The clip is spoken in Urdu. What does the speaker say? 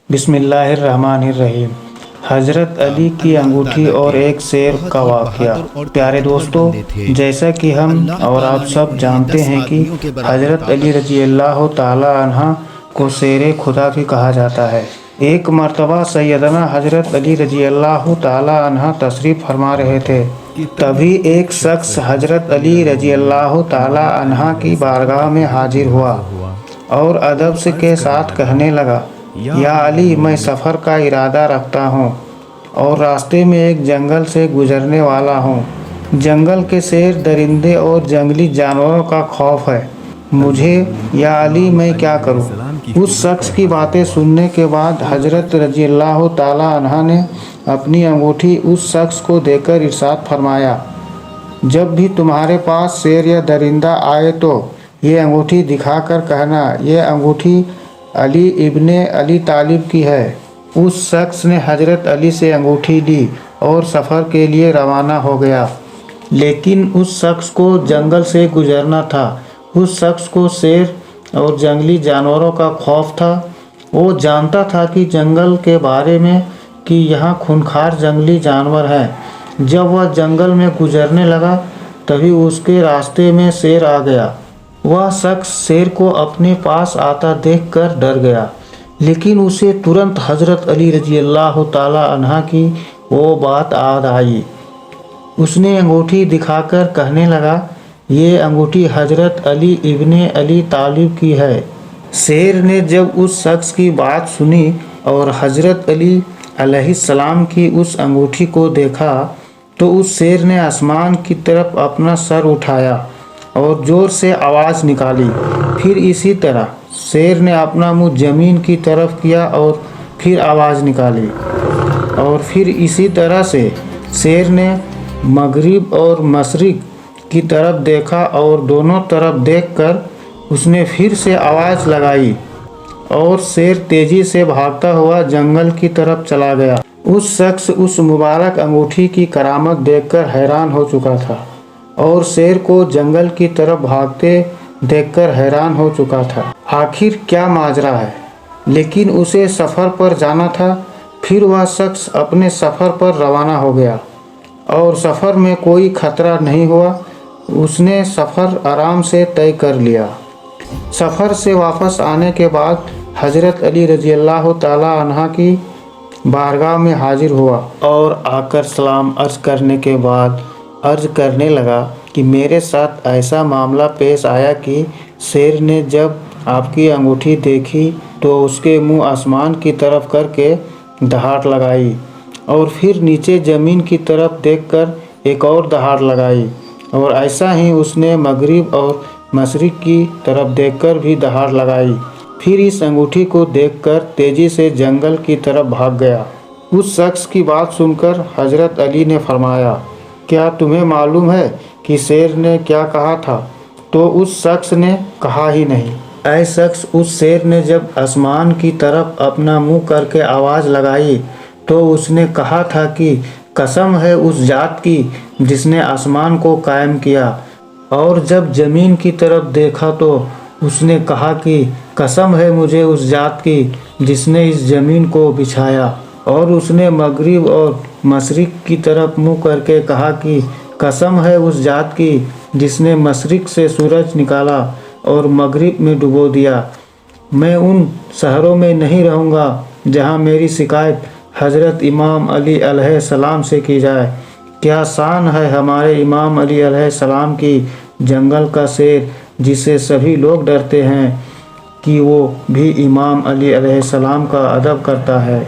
بسم اللہ الرحمن الرحیم۔ حضرت علی کی انگوٹھی اور ایک شیر کا واقعہ۔ پیارے دوستو، جیسا کہ ہم اور آپ سب جانتے ہیں کہ حضرت علی رضی اللہ تعالی عنہ کو شیر خدا بھی کہا جاتا ہے۔ ایک مرتبہ سیدنا حضرت علی رضی اللہ تعالی عنہ تشریف فرما رہے تھے، تبھی ایک شخص حضرت علی رضی اللہ تعالی عنہ کی بارگاہ میں حاضر ہوا اور ادب کے ساتھ کہنے لگا، یا علی، میں سفر کا ارادہ رکھتا ہوں اور راستے میں ایک جنگل سے گزرنے والا ہوں۔ جنگل کے شیر، درندے اور جنگلی جانوروں کا خوف ہے مجھے، یا علی میں کیا کروں؟ اس شخص کی باتیں سننے کے بعد حضرت رضی اللہ تعالی عنہ نے اپنی انگوٹھی اس شخص کو دے کر ارشاد فرمایا، جب بھی تمہارے پاس شیر یا درندہ آئے تو یہ انگوٹھی دکھا کر کہنا، یہ انگوٹھی علی ابن ابی طالب کی ہے۔ اس شخص نے حضرت علی سے انگوٹھی لی اور سفر کے لیے روانہ ہو گیا، لیکن اس شخص کو جنگل سے گزرنا تھا۔ اس شخص کو شیر اور جنگلی جانوروں کا خوف تھا۔ وہ جانتا تھا کہ جنگل کے بارے میں کہ یہاں خونخوار جنگلی جانور ہیں۔ جب وہ جنگل میں گزرنے لگا تبھی اس کے راستے میں شیر آ گیا۔ وہ شخص شیر کو اپنے پاس آتا دیکھ کر ڈر گیا، لیکن اسے ترنت حضرت علی رضی اللہ تعالی عنہ کی وہ بات یاد آئی۔ اس نے انگوٹھی دکھا کر کہنے لگا، یہ انگوٹھی حضرت علی ابن ابی طالب کی ہے۔ شیر نے جب اس شخص کی بات سنی اور حضرت علی علیہ السلام کی اس انگوٹھی کو دیکھا تو اس شیر نے آسمان کی طرف اپنا سر اٹھایا اور زور سے آواز نکالی۔ پھر اسی طرح شیر نے اپنا منہ زمین کی طرف کیا اور پھر آواز نکالی، اور پھر اسی طرح سے شیر نے مغرب اور مشرق کی طرف دیکھا اور دونوں طرف دیکھ کر اس نے پھر سے آواز لگائی اور شیر تیزی سے بھاگتا ہوا جنگل کی طرف چلا گیا۔ اس شخص اس مبارک انگوٹھی کی کرامت دیکھ کر حیران ہو چکا تھا اور شیر کو جنگل کی طرف بھاگتے دیکھ کر حیران ہو چکا تھا۔ آخر کیا ماجرا ہے؟ لیکن اسے سفر پر جانا تھا۔ پھر وہ شخص اپنے سفر پر روانہ ہو گیا اور سفر میں کوئی خطرہ نہیں ہوا۔ اس نے سفر آرام سے طے کر لیا۔ سفر سے واپس آنے کے بعد حضرت علی رضی اللہ تعالی عنہ کی بارگاہ میں حاضر ہوا اور آ کر سلام عرض کرنے کے بعد عرض کرنے لگا کہ میرے ساتھ ایسا معاملہ پیش آیا کہ شیر نے جب آپ کی انگوٹھی دیکھی تو اس کے منہ آسمان کی طرف کر کے دہاڑ لگائی اور پھر نیچے زمین کی طرف دیکھ کر ایک اور دہاڑ لگائی، اور ایسا ہی اس نے مغرب اور مشرق کی طرف دیکھ کر بھی دہاڑ لگائی۔ پھر اس انگوٹھی کو دیکھ کر تیزی سے جنگل کی طرف بھاگ گیا۔ اس شخص کی بات سن کر حضرت علی نے فرمایا، کیا تمہیں معلوم ہے کہ شیر نے کیا کہا تھا؟ تو اس شخص نے کہا ہی نہیں۔ اے شخص، اس شیر نے جب آسمان کی طرف اپنا منہ کر کے آواز لگائی تو اس نے کہا تھا کہ قسم ہے اس ذات کی جس نے آسمان کو قائم کیا، اور جب زمین کی طرف دیکھا تو اس نے کہا کہ قسم ہے مجھے اس ذات کی جس نے اس زمین کو بچھایا، اور اس نے مغرب اور مشرق کی طرف منہ کر کے کہا کہ قسم ہے اس ذات کی جس نے مشرق سے سورج نکالا اور مغرب میں ڈبو دیا۔ میں ان شہروں میں نہیں رہوں گا جہاں میری شکایت حضرت امام علی علیہ السلام سے کی جائے۔ کیا شان ہے ہمارے امام علی علیہ السلام کی، جنگل کا شیر جسے سبھی لوگ ڈرتے ہیں کہ وہ بھی امام علی علیہ السلام کا ادب کرتا ہے۔